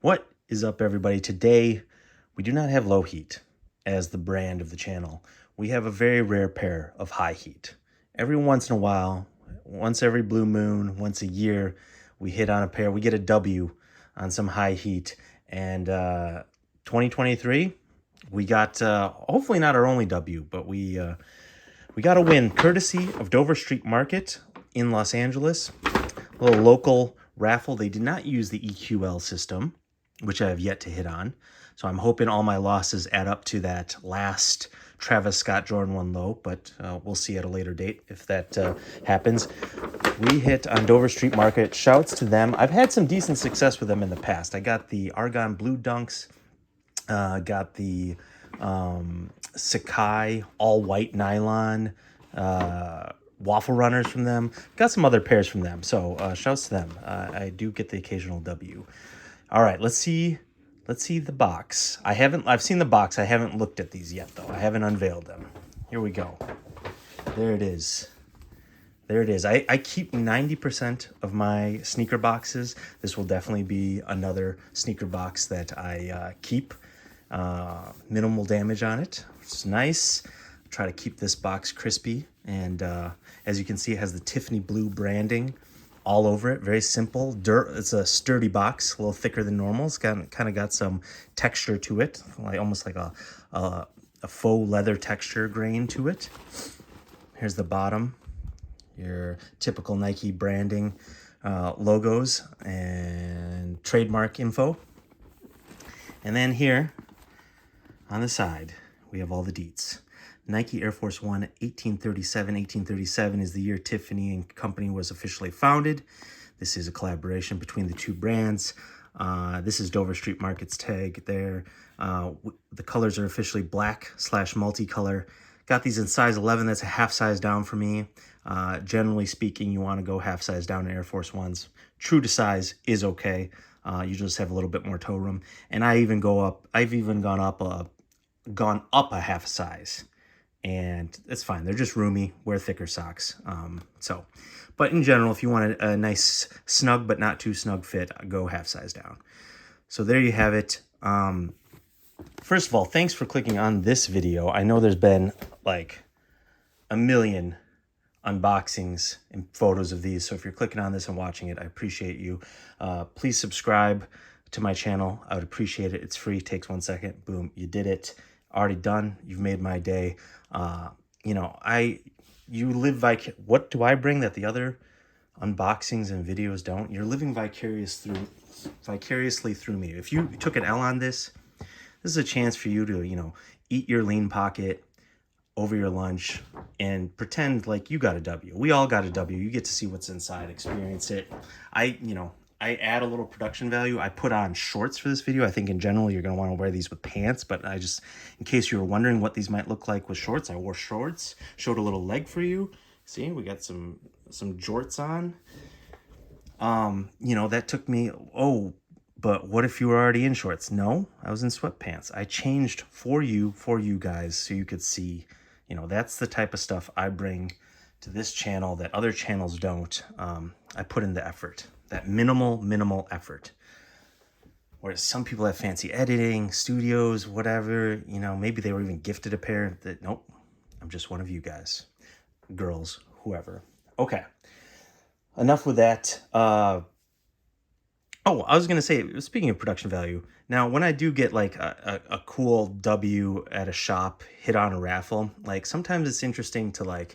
What is up, everybody? Today, we do not have Lowheat as the brand of the channel. We have a very rare pair of high heat. Every once in a while, once every blue moon, once a year, we hit on a pair. We get a W on some high heat. And 2023, we got hopefully not our only W, but we got a win courtesy of Dover Street Market in Los Angeles. A little local raffle. They did not use the EQL system, which I have yet to hit on. So I'm hoping all my losses add up to that last Travis Scott Jordan 1 low, but we'll see at a later date if that happens. We hit on Dover Street Market. Shouts to them. I've had some decent success with them in the past. I got the Argon Blue Dunks, got the Sakai all-white nylon, waffle runners from them. Got some other pairs from them. So shouts to them. I do get the occasional W. All right, let's see the box. I've seen the box. I haven't looked at these yet, though. I haven't unveiled them. Here we go. There it is. There it is. I keep 90% of my sneaker boxes. This will definitely be another sneaker box that I keep. Minimal damage on it, which is nice. Try to keep this box crispy. And as you can see, it has the Tiffany blue branding all over it. Very simple. It's a sturdy box, a little thicker than normal. It's kind of got some texture to it, like almost like a faux leather texture grain to it. Here's the bottom. Your typical Nike branding, logos and trademark info. And then here on the side, we have all the deets. Nike Air Force One 1837. 1837 is the year Tiffany and Company was officially founded. This is a collaboration between the two brands. This is Dover Street Market's tag there. The colors are officially black/multicolor. Got these in size 11. That's a half size down for me. Generally speaking, you want to go half size down in Air Force Ones. True to size is okay. You just have a little bit more toe room. And I've even gone up a half size. And it's fine. They're just roomy. Wear thicker socks. But in general, if you want a nice snug but not too snug fit, go half size down. So there you have it. First of all, thanks for clicking on this video. I know there's been like a million unboxings and photos of these. So if you're clicking on this and watching it, I appreciate you. Please subscribe to my channel. I would appreciate it. It's free. Takes 1 second. Boom. You did it. Already done. You've made my day. What do I bring that the other unboxings and videos don't? You're living vicariously through me. If you took an L on this is a chance for you to, eat your lean pocket over your lunch and pretend like you got a W. We all got a W. You get to see what's inside, experience it. I add a little production value. I put on shorts for this video. I think in general, you're going to want to wear these with pants, but in case you were wondering what these might look like with shorts, I wore shorts, showed a little leg for you. See, we got some jorts on. That took me, but what if you were already in shorts? No, I was in sweatpants. I changed for you guys so you could see, that's the type of stuff I bring to this channel that other channels don't. I put in the effort. That minimal effort. Whereas some people have fancy editing, studios, whatever, maybe they were even gifted a pair. Nope, I'm just one of you guys, girls, whoever. Okay, enough with that. I was going to say, speaking of production value, now when I do get like a cool W at a shop, hit on a raffle, like sometimes it's interesting to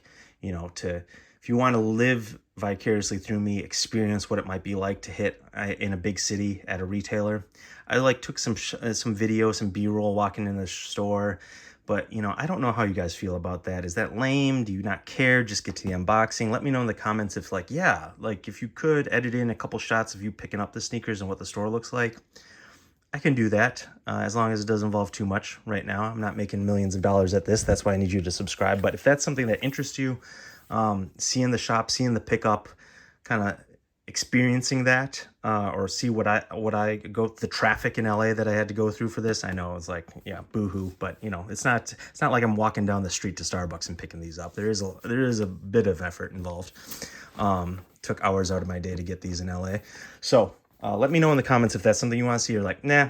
if you want to live vicariously through me, experience what it might be like to hit in a big city at a retailer. I took some video, some B-roll walking in the store, but I don't know how you guys feel about that. Is that lame? Do you not care? Just get to the unboxing. Let me know in the comments if if you could edit in a couple shots of you picking up the sneakers and what the store looks like. I can do that as long as it doesn't involve too much right now. I'm not making millions of dollars at this. That's why I need you to subscribe. But if that's something that interests you, seeing the shop, seeing the pickup, kind of experiencing that, or see what I go the traffic in LA that I had to go through for this. I know it's like, yeah, boohoo, but it's not like I'm walking down the street to Starbucks and picking these up. There is a bit of effort involved. Took hours out of my day to get these in LA. So Let me know in the comments if that's something you want to see, or like, nah,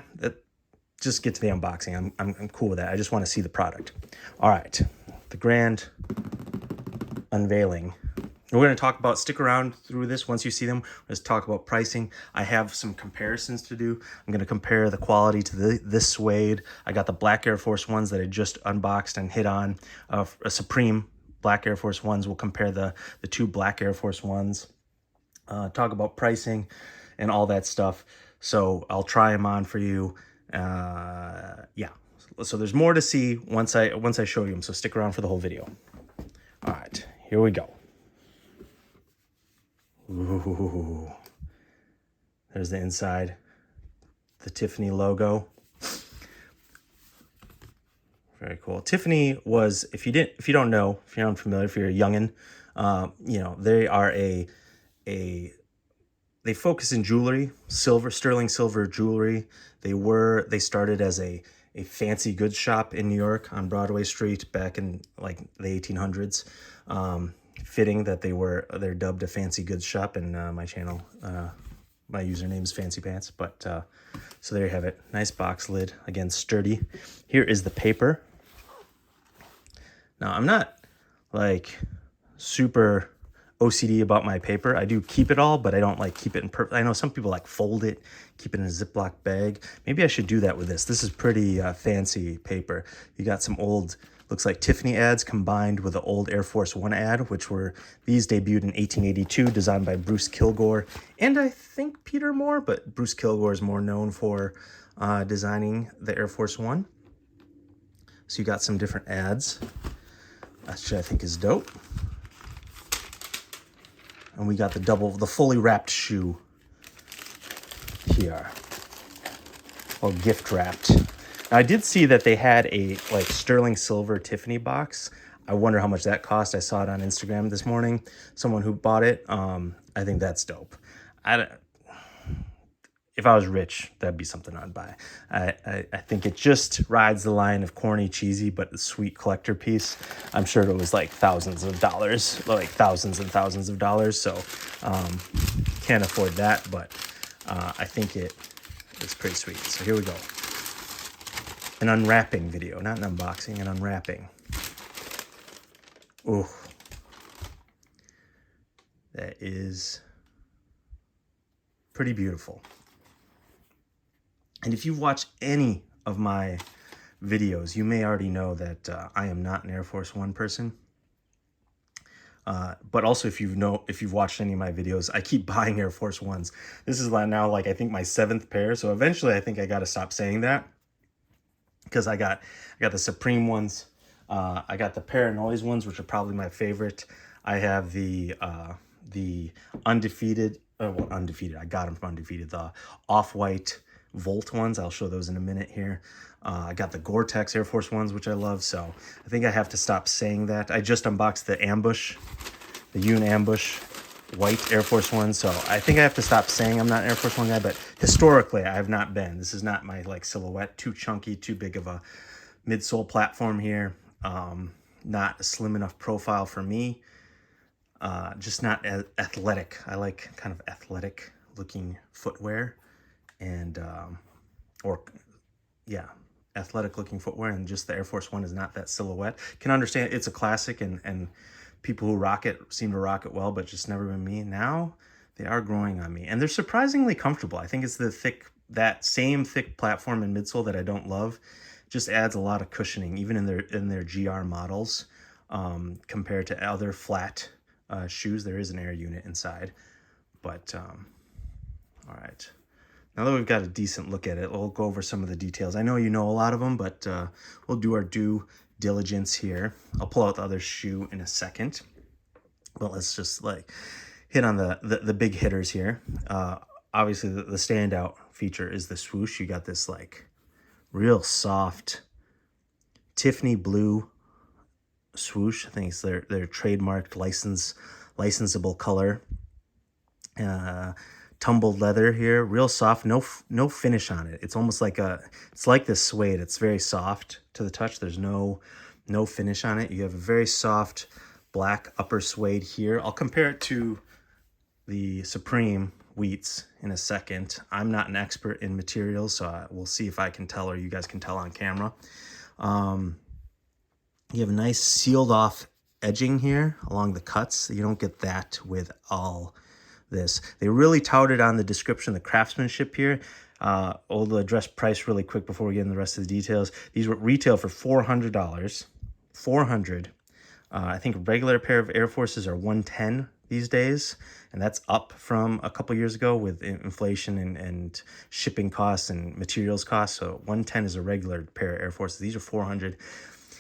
just get to the unboxing. I'm cool with that. I just want to see the product. All right, the grand unveiling. We're going to talk about, stick around through this once you see them. Let's talk about pricing. I have some comparisons to do. I'm going to compare the quality to this suede. I got the black Air Force Ones that I just unboxed and hit on. A Supreme black Air Force Ones. We'll compare the two black Air Force Ones. Talk about pricing and all that stuff. So I'll try them on for you. Yeah. So there's more to see once I show you them. So stick around for the whole video. All right, here we go. Ooh, there's the inside, the Tiffany logo. Very cool. Tiffany was, if you don't know, if you're unfamiliar, if you're a youngin, you know, they are they focus in jewelry, sterling silver jewelry. They started as a fancy goods shop in New York on Broadway Street back in like the 1800s. Fitting that they're dubbed a fancy goods shop, and my channel, my username is Fancy Pants. But so there you have it. Nice box lid, again sturdy. Here is the paper. Now I'm not like super OCD about my paper. I do keep it all, but I don't like keep it in I know some people like fold it, keep it in a Ziploc bag. Maybe I should do that with this. This is pretty fancy paper. You got some old, looks like Tiffany ads combined with the old Air Force One ad, these debuted in 1882, designed by Bruce Kilgore and I think Peter Moore, but Bruce Kilgore is more known for designing the Air Force One. So you got some different ads, which I think is dope. And we got the fully wrapped shoe here, or gift wrapped. Now, I did see that they had a like sterling silver Tiffany box. I wonder how much that cost. I saw it on Instagram this morning. Someone who bought it. I think that's dope. If I was rich, that'd be something I'd buy. I think it just rides the line of corny, cheesy, but a sweet collector piece. I'm sure it was like thousands of dollars, like thousands and thousands of dollars. So can't afford that, but I think it's pretty sweet. So here we go. An unwrapping video, not an unboxing, an unwrapping. Ooh. That is pretty beautiful. And if you've watched any of my videos, you may already know that I am not an Air Force One person. But also, if you've watched any of my videos, I keep buying Air Force Ones. This is now like I think my 7th pair. So eventually, I think I got to stop saying that, because I got the Supreme ones. I got the Paranoise ones, which are probably my favorite. I have the Undefeated. Well, Undefeated. I got them from Undefeated. The Off-White Volt ones. I'll show those in a minute here. I got the Gore-Tex Air Force Ones, which I love. So I think I have to stop saying that. I just unboxed the Ambush, the Yoon Ambush white Air Force One. So I think I have to stop saying I'm not an Air Force One guy, but historically I have not been. This is not my like silhouette, too chunky, too big of a midsole platform here. Not a slim enough profile for me. Just not as athletic. I like kind of athletic looking footwear, and athletic looking footwear, and just the Air Force One is not that silhouette. Can understand it's a classic, and people who rock it seem to rock it well, but just never been me. Now they are growing on me, and they're surprisingly comfortable. I think it's that same thick platform and midsole that I don't love. Just adds a lot of cushioning, even in their GR models, compared to other flat shoes. There is an air unit inside, but all right. Now that we've got a decent look at it, we'll go over some of the details. I know you know a lot of them, but we'll do our due diligence here. I'll pull out the other shoe in a second, but let's just like hit on the big hitters here. Obviously, the standout feature is the swoosh. You got this like real soft Tiffany blue swoosh. I think it's their trademarked licensable color. Tumbled leather here, real soft, no finish on it. It's almost like it's like this suede. It's very soft to the touch. There's no finish on it. You have a very soft black upper suede here. I'll compare it to the Supreme, wheats in a second. I'm not an expert in materials, so we'll see if I can tell or you guys can tell on camera. You have a nice sealed off edging here along the cuts. You don't get that with all this. They really touted on the description, the craftsmanship here. I'll address price really quick before we get into the rest of the details. These were retail for $400. $400. I think a regular pair of Air Forces are $110 these days, and that's up from a couple years ago with inflation and shipping costs and materials costs. So $110 is a regular pair of Air Forces. These are $400.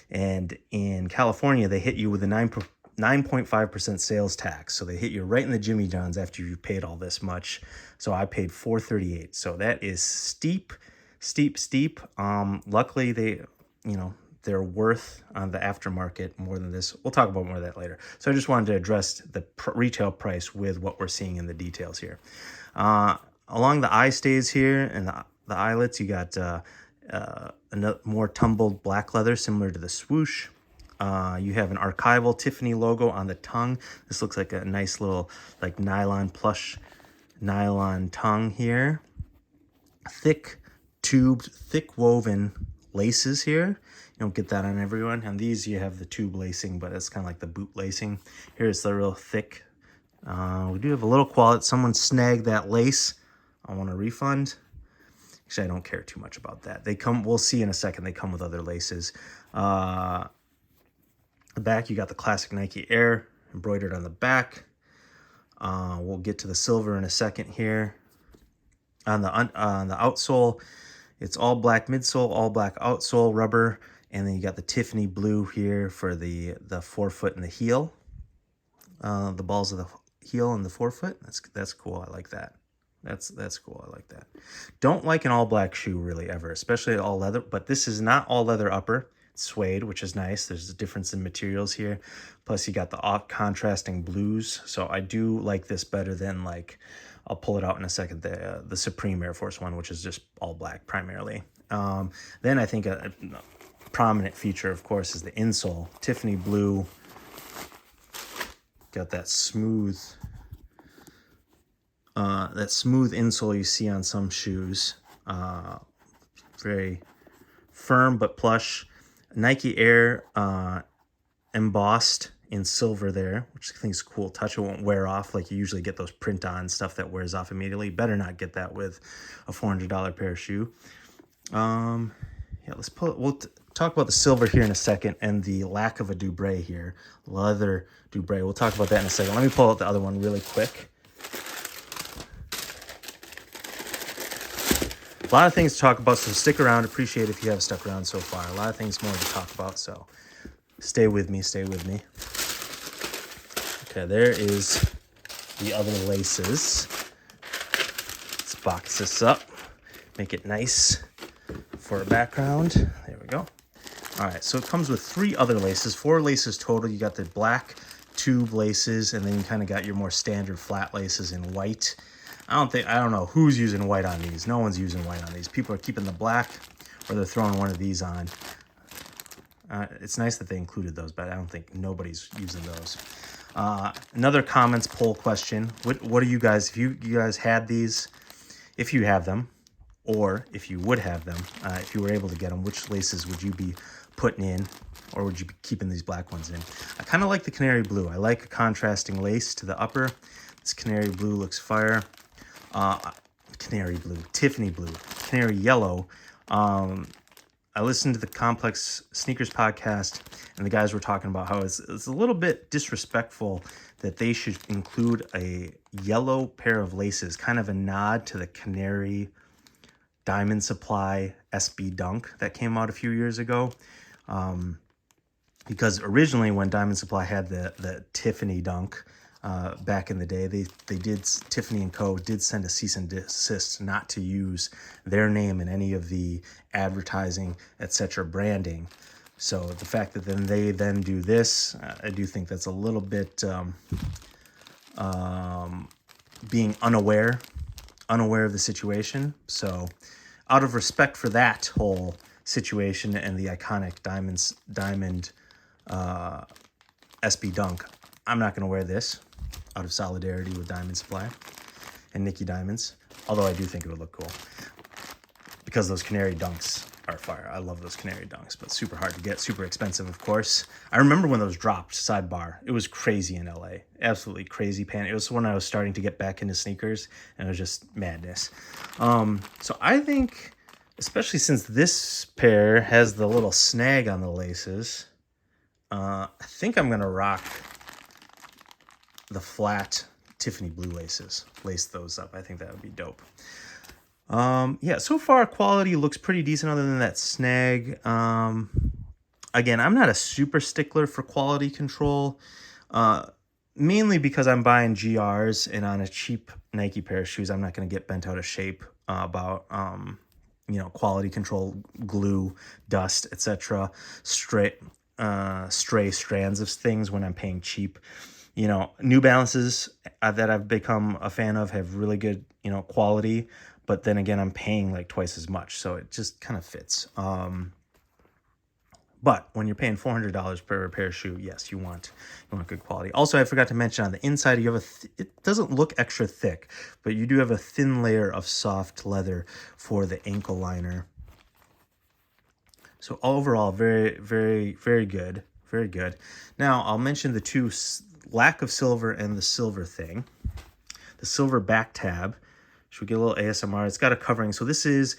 And in California, they hit you with a 9.5% sales tax. So they hit you right in the Jimmy John's after you paid all this much. So I paid $438. So that is steep. Luckily, they're worth on the aftermarket more than this. We'll talk about more of that later. So I just wanted to address the retail price with what we're seeing in the details here. Along the eye stays here and the eyelets, you got a more tumbled black leather similar to the swoosh. You have an archival Tiffany logo on the tongue. This looks like a nice little like plush nylon tongue here. Thick tubed, thick woven laces here. You don't get that on everyone. On these you have the tube lacing, but it's kind of like the boot lacing. Here's the real thick. We do have a little quality. Someone snagged that lace. I want a refund. Actually, I don't care too much about that. They come, we'll see in a second, they come with other laces. The back, you got the classic Nike Air embroidered on the back. We'll get to the silver in a second here. On the outsole, it's all black midsole, all black outsole, rubber. And then you got the Tiffany blue here for the forefoot and the heel. The balls of the heel and the forefoot. That's cool. I like that. That's cool. I like that. Don't like an all black shoe really ever, especially all leather, but this is not all leather upper. It's suede, which is nice. There's a difference in materials here. Plus you got the contrasting blues. So I do like this better than like, I'll pull it out in a second, the Supreme Air Force One, which is just all black primarily. Then I think a prominent feature, of course, is the insole. Tiffany blue. Got that smooth insole you see on some shoes. Very firm but plush. Nike Air embossed in silver there, which I think is a cool touch. It won't wear off like you usually get those print-on stuff that wears off immediately. Better not get that with a $400 pair of shoe. Let's pull it. We'll talk about the silver here in a second and the lack of a Deubré here. Leather Deubré. We'll talk about that in a second. Let me pull out the other one really quick. A lot of things to talk about, so stick around. Appreciate if you have stuck around so far. A lot of things more to talk about, so stay with me. Okay, there is the other laces. Let's box this up, make it nice for a background. There we go. All right, so it comes with 3 other laces, 4 laces total. You got the black tube laces, and then you kind of got your more standard flat laces in white. I don't know who's using white on these. No one's using white on these. People are keeping the black, or they're throwing one of these on. It's nice that they included those, but I don't think nobody's using those. Another comments poll question. What do you guys, if you guys had these, if you have them, or if you would have them, if you were able to get them, which laces would you be putting in, or would you be keeping these black ones in? I kind of like the canary blue. I like a contrasting lace to the upper. This canary blue looks fire. Canary blue, Tiffany blue, canary yellow. I listened to the Complex Sneakers podcast, and the guys were talking about how it's a little bit disrespectful that they should include a yellow pair of laces, kind of a nod to the canary Diamond Supply SB Dunk that came out a few years ago. Because originally when Diamond Supply had the Tiffany Dunk, back in the day, Tiffany and Co. did send a cease and desist not to use their name in any of the advertising, etc. branding. So the fact that they do this, I do think that's a little bit being unaware of the situation. So out of respect for that whole situation and the iconic diamond SB Dunk, I'm not going to wear this out of solidarity with Diamond Supply. and Nikki Diamonds. Although I do think it would look cool because those canary dunks are fire. I love those canary dunks, but super hard to get, super expensive, of course. I remember when those dropped, sidebar. It was crazy in LA. Absolutely crazy panic. It was when I was starting to get back into sneakers, and it was just madness. So I think, especially since this pair has the little snag on the laces, I think I'm gonna rock the flat Tiffany blue laces. Lace those up. I think that would be dope. Yeah, so far quality looks pretty decent other than that snag. Again, I'm not a super stickler for quality control, mainly because I'm buying GRs, and on a cheap Nike pair of shoes, I'm not going to get bent out of shape about, quality control, glue, dust, etc. Stray strands of things when I'm paying cheap. New Balances that I've become a fan of have really good, quality. But then again, I'm paying like twice as much, so it just kind of fits. But when you're paying $400 per pair of shoe, yes, you want good quality. Also, I forgot to mention on the inside, you have it doesn't look extra thick, but you do have a thin layer of soft leather for the ankle liner. So overall, very, very, very good, very good. Now I'll mention the two lack of silver and the silver thing. The silver back tab. Should we get a little ASMR? It's got a covering. So this is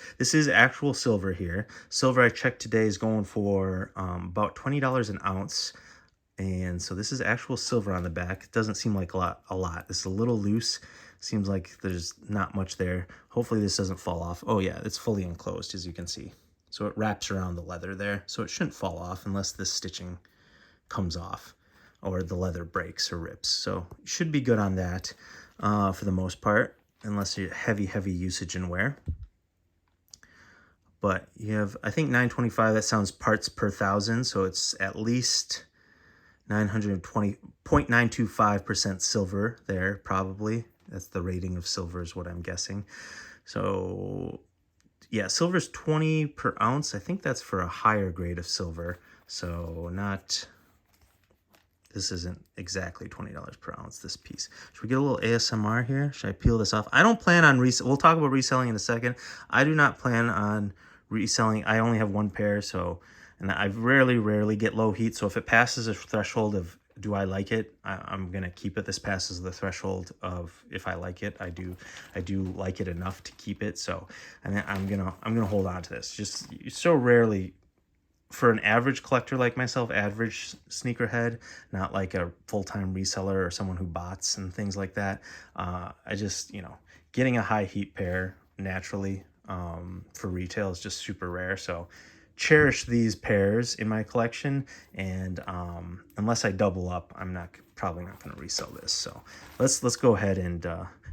actual silver here. Silver I checked today is going for about $20 an ounce. And so this is actual silver on the back. It doesn't seem like a lot. This is a little loose. Seems like there's not much there. Hopefully this doesn't fall off. Oh yeah, it's fully enclosed, as you can see. So it wraps around the leather there. So it shouldn't fall off unless this stitching comes off or the leather breaks or rips. So you should be good on that for the most part, unless you're heavy usage and wear. But you have, I think 925, that sounds parts per thousand, so it's at least 920.925% silver there, probably. That's the rating of silver is what I'm guessing. So yeah, silver's 20 per ounce. I think that's for a higher grade of silver. So this isn't exactly $20 per ounce, this piece. Should we get a little ASMR here? Should I peel this off? I don't plan on we'll talk about reselling in a second. I do not plan on reselling. I only have one pair, and I rarely get low heat. So if it passes a threshold of do I like it, I'm gonna keep it. This passes the threshold of if I like it. I do like it enough to keep it. So, and I'm gonna hold on to this. Just so rarely. For an average collector like myself, average sneakerhead, not like a full-time reseller or someone who bots and things like that, I just, getting a high heat pair naturally for retail is just super rare. So cherish these pairs in my collection, and unless I double up, I'm probably not going to resell this. So let's go ahead and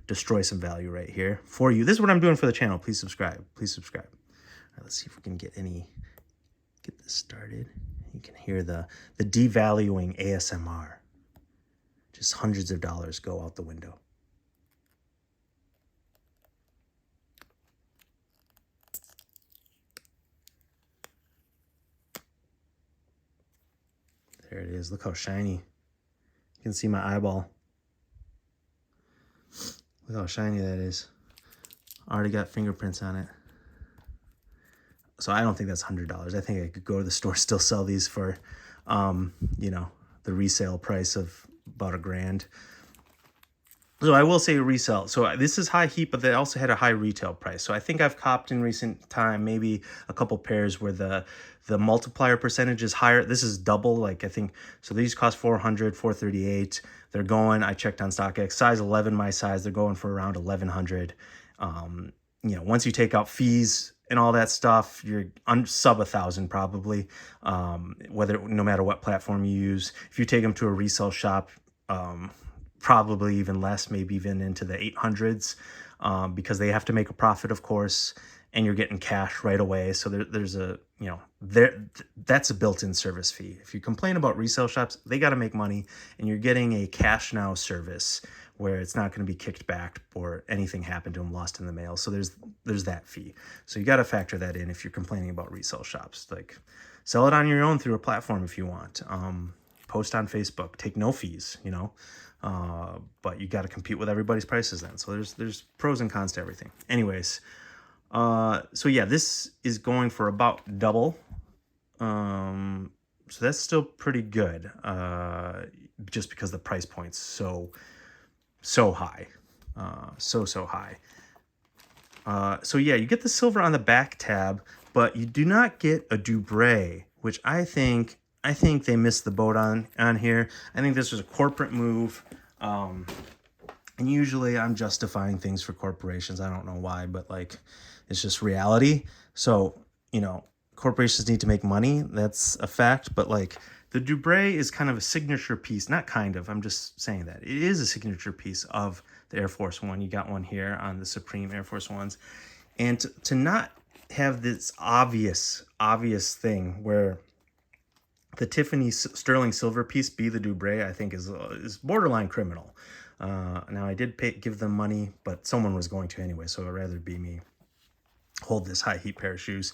destroy some value right here for you. This is what I'm doing for the channel. Please subscribe. Please subscribe. All right, let's see if we can get this started. You can hear the devaluing ASMR. Just hundreds of dollars go out the window. There it is. Look how shiny. You can see my eyeball. Look how shiny that is. Already got fingerprints on it. So I don't think that's $100. I think I could go to the store, still sell these for, the resale price of about $1,000. So I will say resell. So this is high heat, but they also had a high retail price. So I think I've copped in recent time maybe a couple pairs where the multiplier percentage is higher. This is double, like I think. So these cost $400, $438. They're going. I checked on StockX, size 11, my size. They're going for around $1,100. Once you take out fees and all that stuff, you're sub 1,000 probably. No matter what platform you use. If you take them to a resale shop, probably even less, maybe even into the 800s, because they have to make a profit, of course, and you're getting cash right away. So there's that's a built-in service fee. If you complain about resale shops, they got to make money, and you're getting a cash now service where it's not going to be kicked back or anything happened to them lost in the mail. So there's that fee. So you got to factor that in if you're complaining about resale shops. Like, sell it on your own through a platform if you want. post on Facebook, take no fees, you know. But you got to compete with everybody's prices then. So there's pros and cons to everything. Anyways, so yeah, this is going for about double. So that's still pretty good, just because the price point's so high, so high. So yeah, you get the silver on the back tab, but you do not get a Deubré, which I think they missed the boat on here. I think this was a corporate move. And usually I'm justifying things for corporations. I don't know why, but like, it's just reality. So, you know, corporations need to make money. That's a fact. But like, the Deubré is kind of a signature piece. Not kind of, I'm just saying that. It is a signature piece of the Air Force One. You got one here on the Supreme Air Force Ones. And to not have this obvious thing where the Tiffany sterling silver piece be the Deubré, I think is borderline criminal. Now I did give them money, but someone was going to anyway, so I'd rather be me hold this high heat pair of shoes.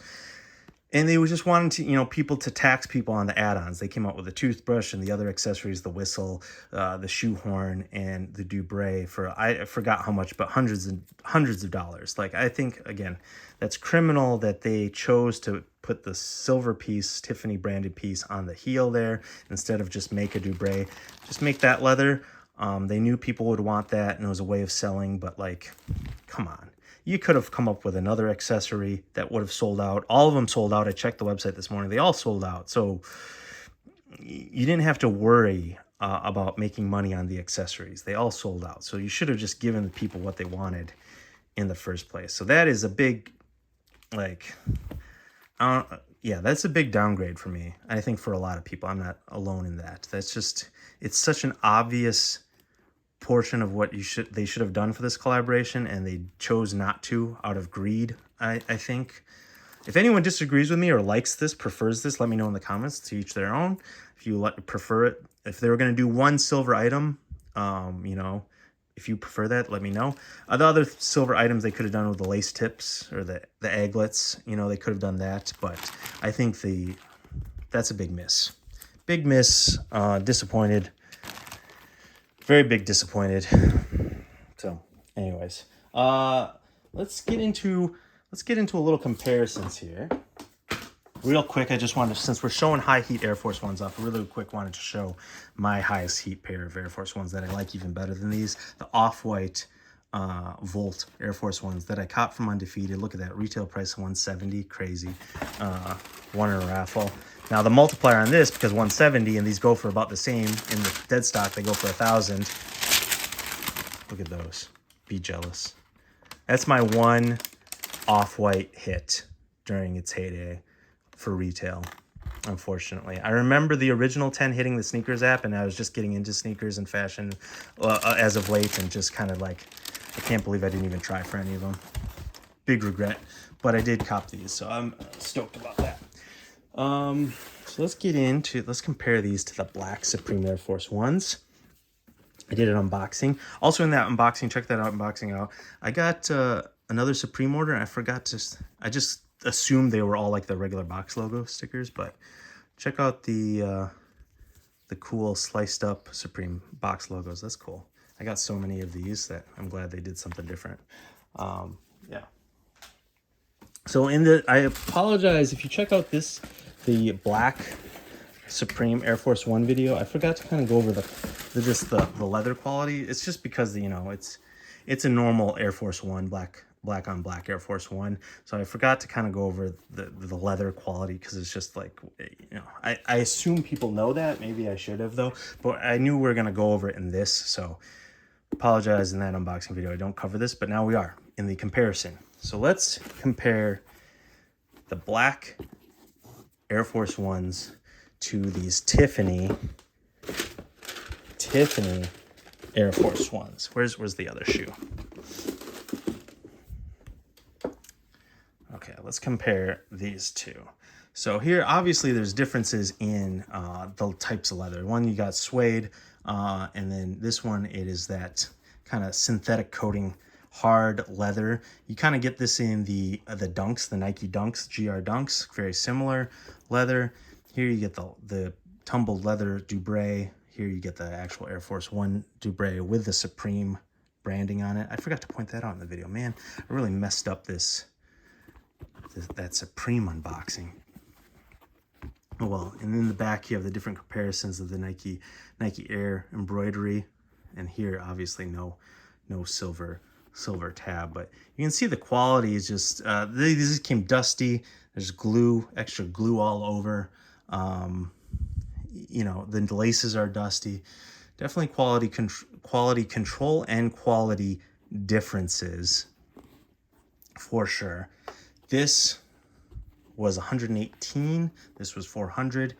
And they were just wanting to, you know, people to tax people on the add-ons. They came out with a toothbrush and the other accessories, the whistle, the shoehorn, and the Deubré for, I forgot how much, but hundreds of dollars. Like, I think, again, that's criminal that they chose to put the silver piece, Tiffany branded piece on the heel there instead of just make a Deubré. Just make that leather. They knew people would want that, and it was a way of selling, but like, come on. You could have come up with another accessory that would have sold out. All of them sold out. I checked the website this morning. They all sold out. So you didn't have to worry about making money on the accessories. They all sold out. So you should have just given the people what they wanted in the first place. So that is a big, like, yeah, that's a big downgrade for me. I think for a lot of people. I'm not alone in that. That's just, it's such an obvious portion of what they should have done for this collaboration, and they chose not to out of greed. I think if anyone disagrees with me or likes this, prefers this, let me know in the comments. To each their own. If you prefer it, if they were going to do one silver item, you know, if you prefer that, let me know. The other silver items they could have done with the lace tips or the aglets, you know, they could have done that, but I think that's a big miss. Big miss. Disappointed. Very big disappointed. So anyways, let's get into a little comparisons here. Real quick, I just wanted, since we're showing high heat Air Force Ones off, really quick wanted to show my highest heat pair of Air Force Ones that I like even better than these. The off-white Volt Air Force Ones that I caught from Undefeated. Look at that, retail price of $170, crazy. Won in a raffle. Now the multiplier on this, because 170 and these go for about the same in the dead stock, they go for 1,000. Look at those. Be jealous. That's my one off-white hit during its heyday for retail, unfortunately. I remember the original 10 hitting the sneakers app, and I was just getting into sneakers and fashion as of late, and just kind of like, I can't believe I didn't even try for any of them. Big regret, but I did cop these, so I'm stoked about that. So let's compare these to the black Supreme Air Force Ones. I did an unboxing. Also in that unboxing, check that unboxing out. I got another Supreme order, and I just assumed they were all like the regular box logo stickers, but check out the cool sliced up Supreme box logos. That's cool. I got so many of these that I'm glad they did something different. Yeah. So I apologize if you check out the black Supreme Air Force One video. I forgot to kind of go over the leather quality. It's just because, you know, it's a normal Air Force One, black on black Air Force One. So I forgot to kind of go over the leather quality, because it's just like, you know, I assume people know that. Maybe I should have though, but I knew we were going to go over it in this. So apologize in that unboxing video. I don't cover this, but now we are in the comparison. So let's compare the black Air Force Ones to these Tiffany Air Force Ones. Where's the other shoe? Okay, let's compare these two. So here, obviously, there's differences in the types of leather. One, you got suede, and then this one, it is that kind of synthetic coating, hard leather. You kind of get this in the Dunks, the Nike Dunks, GR Dunks, very similar leather. Here you get the tumbled leather Deubré. Here you get the actual Air Force One Deubré with the Supreme branding on it. I forgot to point that out in the video. Man, I really messed up that Supreme unboxing. Oh well, and in the back you have the different comparisons of the Nike Air embroidery, and here obviously no silver tab, but you can see the quality is just these came dusty. There's glue, extra glue all over. You know, the laces are dusty. Definitely quality control and quality differences for sure. This was 118. This was 400.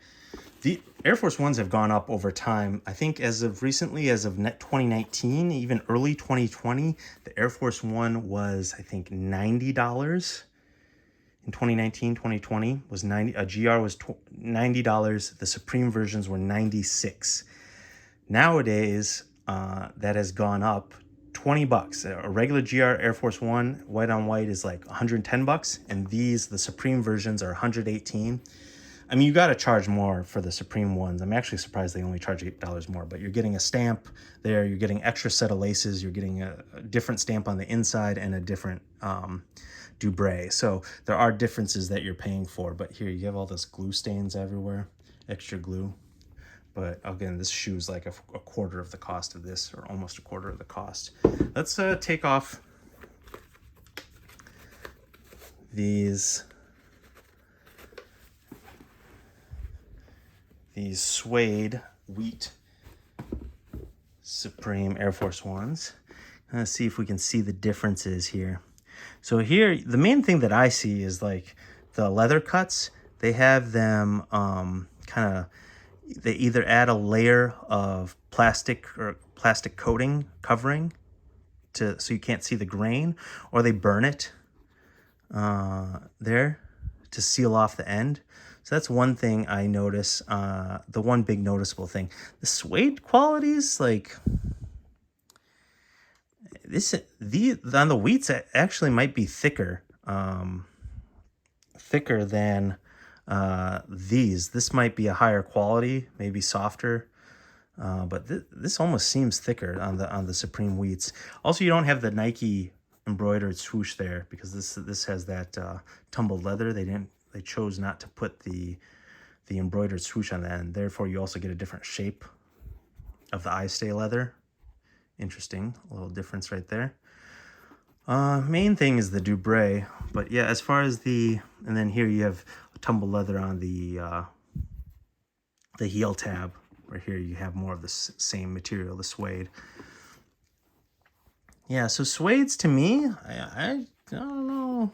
The Air Force Ones have gone up over time. I think as of recently, as of 2019, even early 2020, the Air Force One was, I think, $90. In 2019, 2020 was 90. A GR was $90. The Supreme versions were $96. Nowadays, that has gone up $20. A regular GR Air Force One white on white is like $110, and these, the Supreme versions, are $118. I mean, you got to charge more for the Supreme ones. I'm actually surprised they only charge $8 more, but you're getting a stamp there. You're getting extra set of laces. You're getting a different stamp on the inside and a different Deubré. So there are differences that you're paying for, but here you have all this glue stains everywhere, extra glue. But again, this shoe is like a quarter of the cost of this, or almost a quarter of the cost. Let's take off these suede wheat Supreme Air Force Ones. Let's see if we can see the differences here. So here, the main thing that I see is like the leather cuts. They have them kind of, they either add a layer of plastic or plastic coating covering so you can't see the grain, or they burn it there to seal off the end. So that's one thing I notice. The one big noticeable thing, the suede qualities, like on the wheats actually might be thicker than these. This might be a higher quality, maybe softer, but this almost seems thicker on the Supreme wheats. Also, you don't have the Nike embroidered swoosh there because this has that tumbled leather. They chose not to put the embroidered swoosh on the end. Therefore, you also get a different shape of the eye stay leather. Interesting, a little difference right there. Main thing is the Deubré, but yeah, as far as and then here you have tumbled leather on the heel tab, where here you have more of the same material, the suede. Yeah, so suedes to me, I don't know.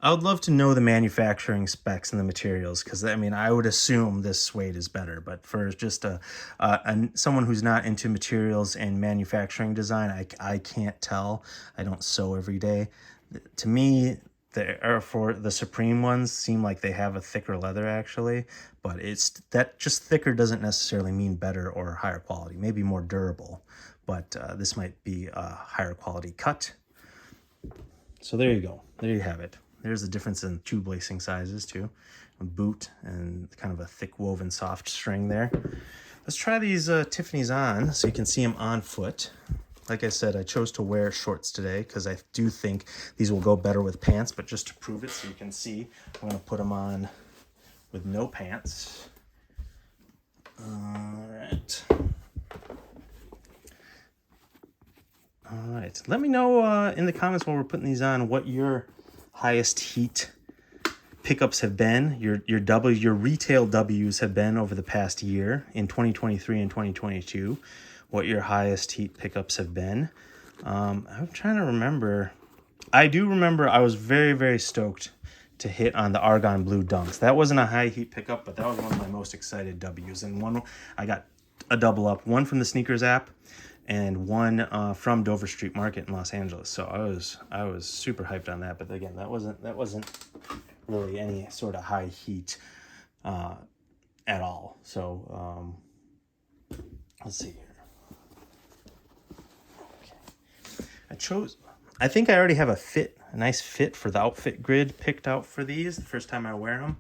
I would love to know the manufacturing specs and the materials, because I mean, I would assume this suede is better, but for just someone who's not into materials and manufacturing design, I can't tell. I don't sew every day. To me, the Supreme ones seem like they have a thicker leather actually, but just thicker doesn't necessarily mean better or higher quality. Maybe more durable, but this might be a higher quality cut. So there you go. There you have it. There's the difference in tube lacing sizes too. A boot and kind of a thick woven soft string there. Let's try these Tiffany's on so you can see them on foot. Like I said, I chose to wear shorts today because I do think these will go better with pants, but just to prove it so you can see, I'm going to put them on with no pants. All right. Let me know in the comments while we're putting these on what your highest heat pickups have been, your retail W's have been over the past year in 2023 and 2022, what your highest heat pickups have been. I'm trying to remember. I do remember I was very, very stoked to hit on the Argon Blue Dunks. That wasn't a high heat pickup, but that was one of my most excited W's. And one, I got a double up, one from the sneakers app and one from Dover Street Market in Los Angeles. So I was super hyped on that. But again, that wasn't really any sort of high heat at all. So let's see here. Okay. I think I already have a nice fit for the outfit grid picked out for these the first time I wear them.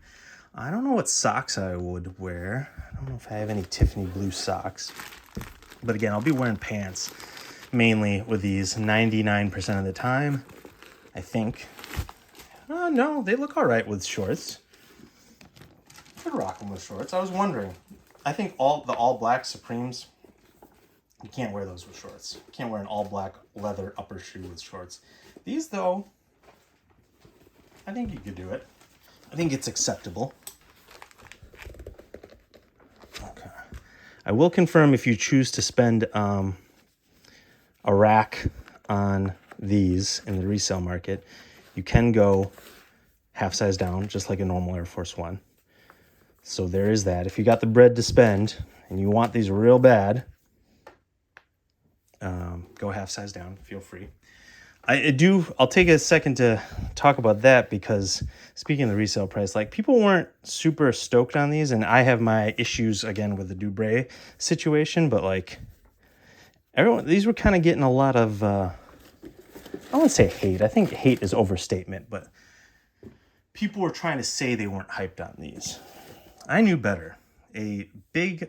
I don't know what socks I would wear. I don't know if I have any Tiffany blue socks. But again, I'll be wearing pants mainly with these 99% of the time, I think. No, they look all right with shorts. Could rock them with shorts. I was wondering. I think the all black Supremes, you can't wear those with shorts. You can't wear an all black leather upper shoe with shorts. These though, I think you could do it. I think it's acceptable. Okay. I will confirm if you choose to spend a rack on these in the resale market, you can go half size down, just like a normal Air Force One. So there is that. If you got the bread to spend and you want these real bad, go half size down. Feel free. I'll take a second to talk about that because speaking of the resale price, like people weren't super stoked on these, and I have my issues again with the Deubré situation, but like these were kind of getting a lot of, I wouldn't say hate. I think hate is overstatement, but people were trying to say they weren't hyped on these. I knew better. A big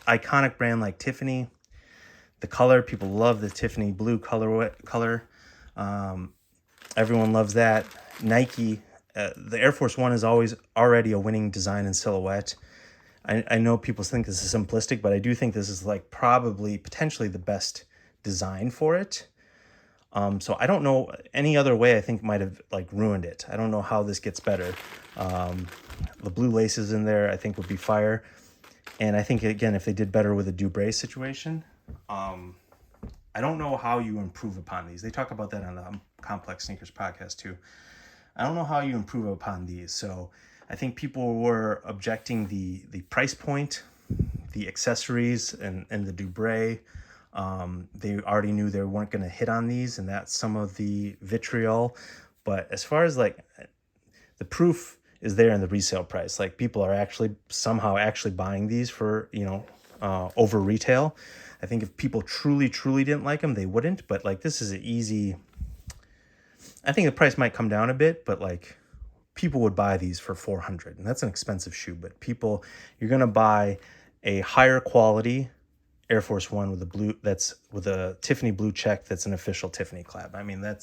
iconic brand like Tiffany, the color, people love the Tiffany blue color. Everyone loves that. Nike, the Air Force One is always already a winning design and silhouette. I know people think this is simplistic, but I do think this is like probably potentially the best design for it. So I don't know any other way. I think might have like ruined it. I don't know how this gets better. The blue laces in there I think would be fire. And I think, again, if they did better with the Deubré situation, I don't know how you improve upon these. They talk about that on the Complex Sneakers podcast too. I don't know how you improve upon these. So I think people were objecting the price point, the accessories, and the Deubré. They already knew they weren't going to hit on these, and that's some of the vitriol. But as far as like the proof is there in the resale price, like people are actually somehow buying these for, over retail. I think if people truly didn't like them, they wouldn't. But like this is an easy. I think the price might come down a bit, but like people would buy these for $400, and that's an expensive shoe. But you're gonna buy a higher quality Air Force One with a Tiffany blue check that's an official Tiffany collab. I mean, I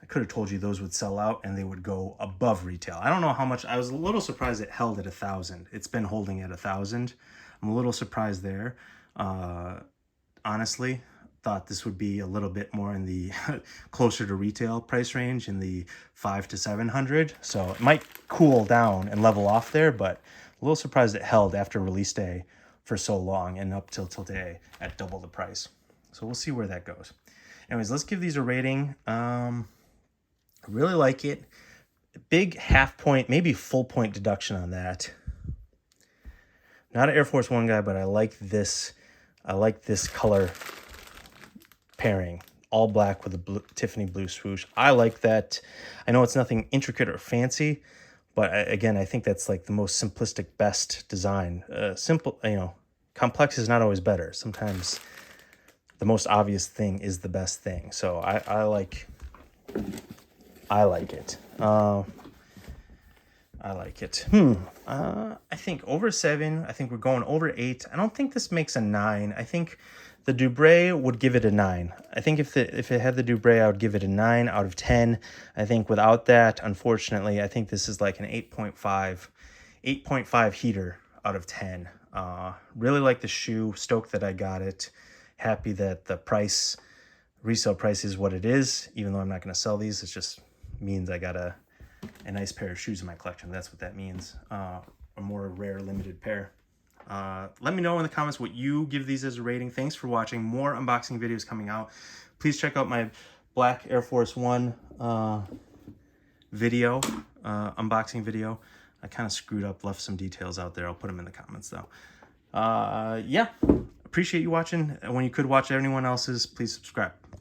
could have told you those would sell out and they would go above retail. I don't know how much. I was a little surprised it held at 1,000. It's been holding at 1,000. I'm a little surprised there. Honestly, thought this would be a little bit more in the closer to retail price range in the 500 to 700. So it might cool down and level off there, but a little surprised it held after release day for so long and up till today at double the price. So we'll see where that goes. Anyways, let's give these a rating. I really like it. Big half point, maybe full point deduction on that. Not an Air Force One guy, but I like this. I like this color pairing. All black with a Tiffany blue swoosh. I like that. I know it's nothing intricate or fancy, but again, I think that's like the most simplistic, best design. Simple, complex is not always better. Sometimes the most obvious thing is the best thing. So I like it. I like it. I think over 7. I think we're going over 8. I don't think this makes a 9. I think the Deubré would give it a 9. I think if it had the Deubré, I would give it a 9 out of 10. I think without that, unfortunately, I think this is like an 8.5 heater out of 10. Really like the shoe. Stoked that I got it. Happy that the resale price is what it is, even though I'm not going to sell these. It just means I got a nice pair of shoes in my collection. That's what that means. A more rare, limited pair. Let me know in the comments what you give these as a rating. Thanks for watching. More unboxing videos coming out. Please check out my black Air Force One unboxing video. I kind of screwed up, left some details out there. I'll put them in the comments though. Yeah, appreciate you watching. When you could watch anyone else's, please subscribe.